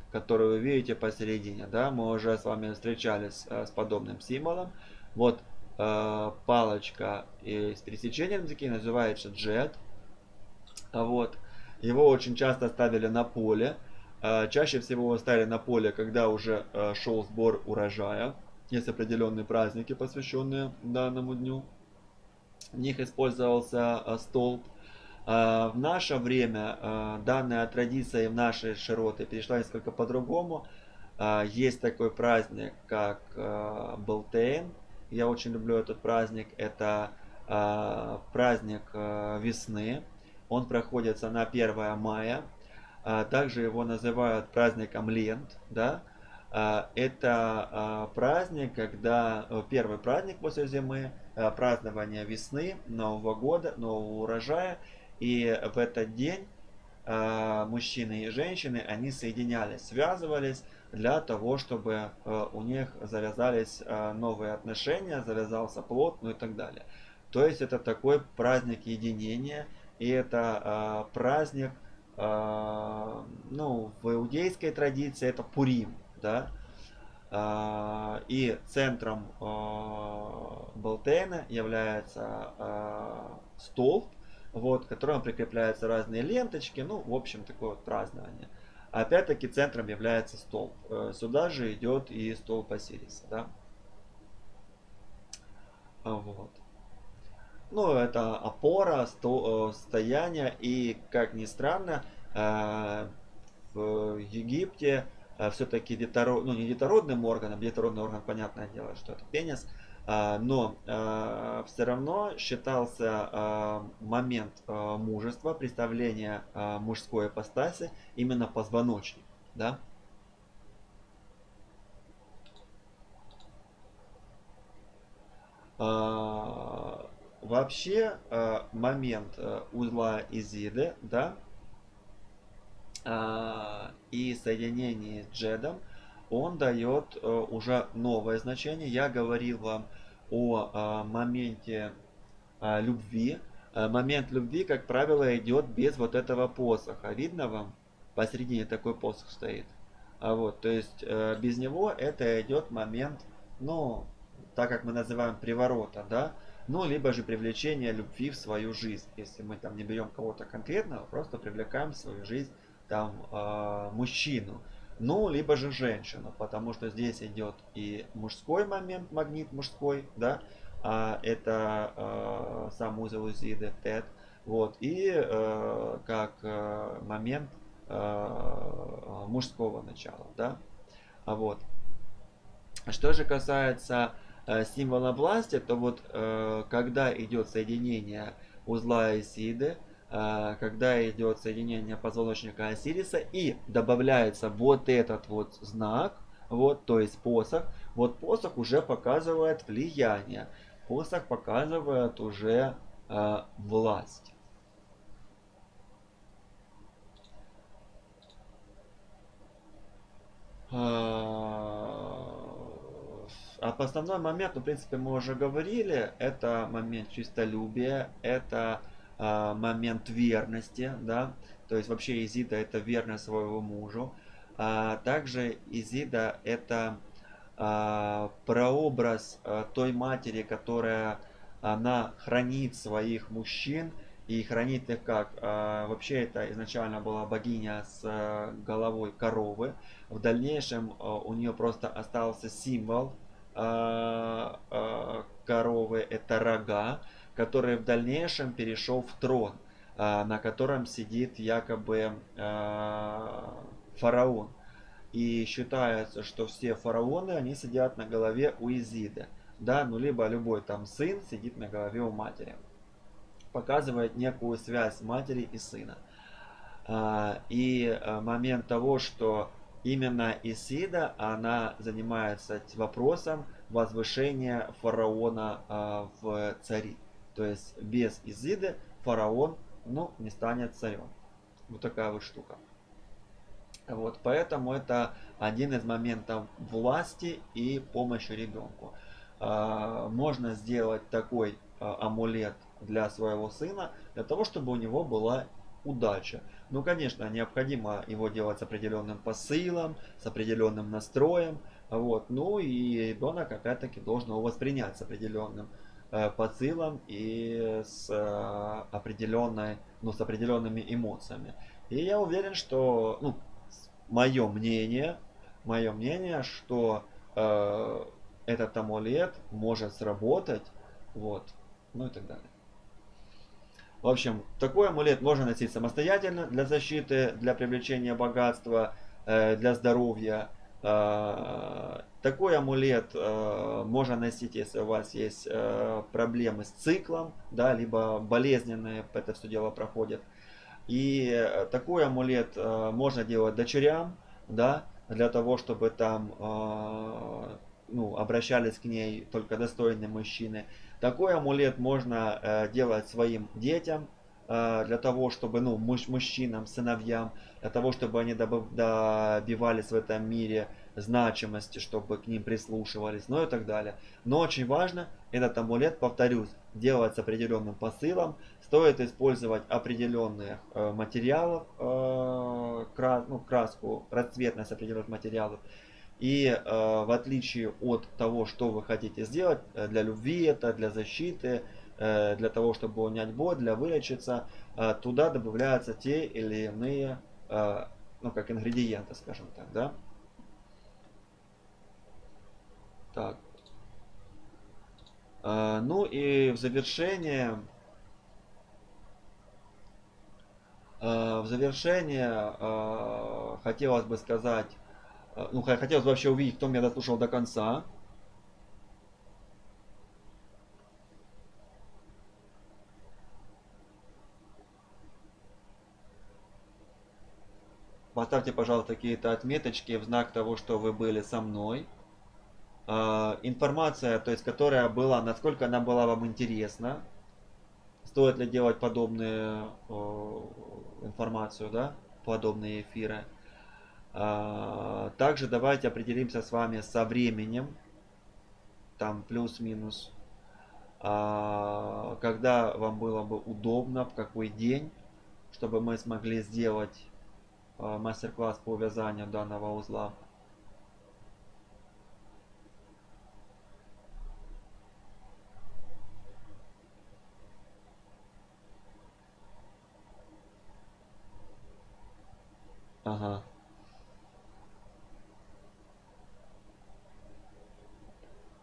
которую вы видите посередине, да, мы уже с вами встречались с подобным символом. Вот палочка с пересечением языки называется джет. Вот, его очень часто ставили на поле. Чаще всего его ставили на поле, когда уже шел сбор урожая. Есть определенные праздники, посвященные данному дню. В них использовался столб. В наше время данная традиция в нашей широты перешла несколько по-другому. Есть такой праздник, как Белтейн. Я очень люблю этот праздник. Это праздник весны. Он проходится на 1 мая. Также его называют праздником Лент. Да? Это праздник, когда первый праздник после зимы, празднование весны, Нового года, нового урожая. И в этот день мужчины и женщины, они соединялись, связывались для того, чтобы у них завязались новые отношения, завязался плод, ну и так далее. То есть это такой праздник единения, и это праздник, ну, в иудейской традиции это Пурим, да, и центром Белтейна является столб, вот, к которому прикрепляются разные ленточки, ну, в общем, такое вот празднование. Опять-таки центром является столб. Сюда же идет и столб Осириса, да. Вот. Ну, это опора, стояние, и, как ни странно, в Египте все-таки детород, ну не детородным органом, детородный орган, понятное дело, что это пенис, но все равно считался момент мужества, представления мужской ипостаси именно позвоночник, да. Вообще момент узла Изиды, да, и соединение с джедом, он дает уже новое значение. Я говорил вам о моменте любви. Момент любви, как правило, идет без вот этого посоха. Видно вам? Посередине такой посох стоит. Вот, то есть без него это идет момент, ну, так как мы называем приворота, да, ну, либо же привлечение любви в свою жизнь. Если мы там не берем кого-то конкретного, просто привлекаем в свою жизнь там мужчину, ну, либо же женщину, потому что здесь идет и мужской момент, магнит мужской, да, это сам узел Изиды, Тет, вот, и как момент мужского начала, да, вот. Что же касается символа власти, то вот когда идет соединение узла Исиды, когда идет соединение позвоночника Осириса и добавляется вот этот вот знак, вот, то есть посох, вот посох уже показывает влияние, посох показывает уже власть. Основной момент, ну, в принципе, мы уже говорили, это момент чистолюбия, это момент верности, да, то есть вообще Изида это верность своего мужу. Также Изида это прообраз той матери, которая она хранит своих мужчин и хранит их как? Вообще это изначально была богиня с головой коровы. В дальнейшем у нее просто остался символ коровы, это рога, который в дальнейшем перешел в трон, на котором сидит якобы фараон. И считается, что все фараоны, они сидят на голове у Изиды. Да, ну либо любой там сын сидит на голове у матери. Показывает некую связь матери и сына. И момент того, что именно Исида, она занимается вопросом возвышения фараона в цари. То есть без Изиды фараон, ну, не станет царем. Вот такая вот штука. Вот, поэтому это один из моментов власти и помощи ребенку. Можно сделать такой амулет для своего сына, для того, чтобы у него была удача. Ну, конечно, необходимо его делать с определенным посылом, с определенным настроем. Вот. Ну и ребенок опять-таки должен его воспринять с определенным посылом и с определенной, ну, с определенными эмоциями. И я уверен, что, ну, мое мнение, что этот амулет может сработать, вот, ну и так далее. В общем, такой амулет можно носить самостоятельно для защиты, для привлечения богатства, для здоровья. Такой амулет можно носить, если у вас есть проблемы с циклом, да, либо болезненные, это все дело проходит. И такой амулет можно делать дочерям, да, для того, чтобы там ну, обращались к ней только достойные мужчины. Такой амулет можно делать своим детям, для того, чтобы, ну, мужчинам, сыновьям, для того, чтобы они добивались в этом мире значимости, чтобы к ним прислушивались, ну и так далее. Но очень важно, этот амулет, повторюсь, делать с определенным посылом, стоит использовать определенных материалов, ну, краску, расцветность определенных материалов. И в отличие от того, что вы хотите сделать, для любви это, для защиты, для того, чтобы унять боль, для вылечиться, туда добавляются те или иные, ну, как ингредиенты, скажем так, да. Так. Ну и в завершение хотелось бы сказать, ну, хотелось бы вообще увидеть, кто меня дослушал до конца. Поставьте, пожалуйста, какие-то отметочки в знак того, что вы были со мной. Информация, то есть, которая была, насколько она была вам интересна. Стоит ли делать подобную информацию, да, подобные эфиры. Также давайте определимся с вами со временем, там плюс-минус, когда вам было бы удобно, в какой день, чтобы мы смогли сделать мастер-класс по вязанию данного узла. Ага.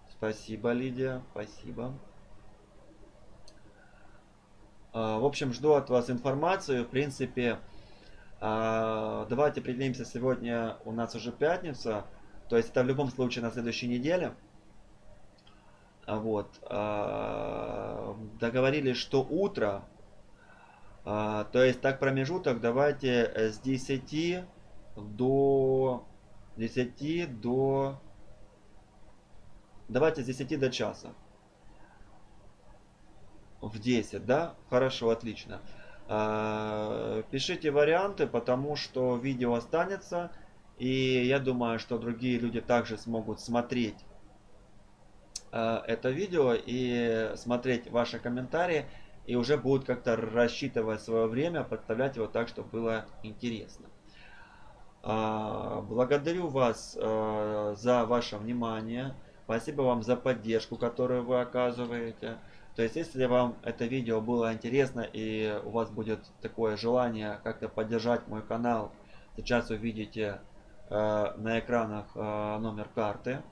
Спасибо, Лидия, спасибо. В общем, жду от вас информацию. В принципе, давайте определимся, сегодня у нас уже пятница, то есть это в любом случае на следующей неделе. Вот. Договорились, что утро, то есть так промежуток давайте с 10 до 10 до... Давайте с 10 до часа. В 10, да? Хорошо, отлично. Пишите варианты, потому что видео останется. И я думаю, что другие люди также смогут смотреть это видео и смотреть ваши комментарии. И уже будут как-то рассчитывать свое время, подставлять его так, чтобы было интересно. Благодарю вас за ваше внимание. Спасибо вам за поддержку, которую вы оказываете. То есть, если вам это видео было интересно и у вас будет такое желание как-то поддержать мой канал, сейчас вы видите на экранах номер карты.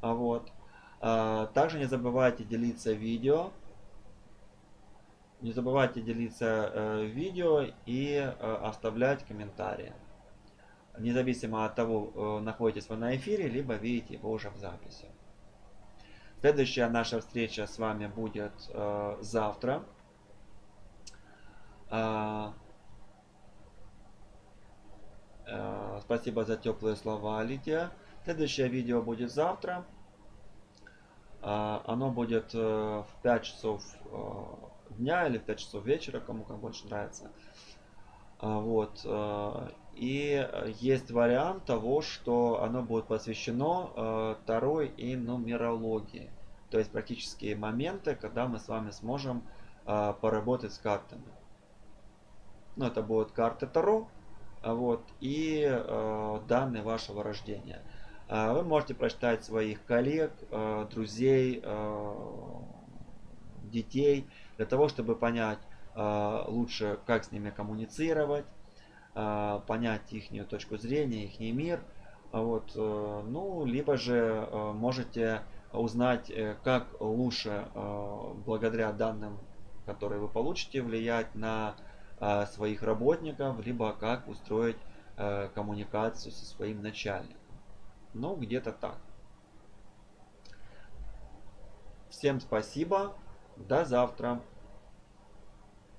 Вот. Также не забывайте делиться видео. Не забывайте делиться видео и оставлять комментарии. Независимо от того, находитесь вы на эфире, либо видите его уже в записи. Следующая наша встреча с вами будет завтра. Спасибо за теплые слова, Лидия. Следующее видео будет завтра. Оно будет в 5 часов дня или в 5 часов вечера, кому как больше нравится. Вот. И есть вариант того, что оно будет посвящено Таро и нумерологии. То есть практические моменты, когда мы с вами сможем поработать с картами. Ну, это будут карты Таро, вот, и данные вашего рождения. Вы можете прочитать своих коллег, друзей, детей, для того, чтобы понять лучше, как с ними коммуницировать, понять их точку зрения, их мир. Вот, ну, либо же можете узнать, как лучше, благодаря данным, которые вы получите, влиять на своих работников, либо как устроить коммуникацию со своим начальником. Ну, где-то так. Всем спасибо. До завтра.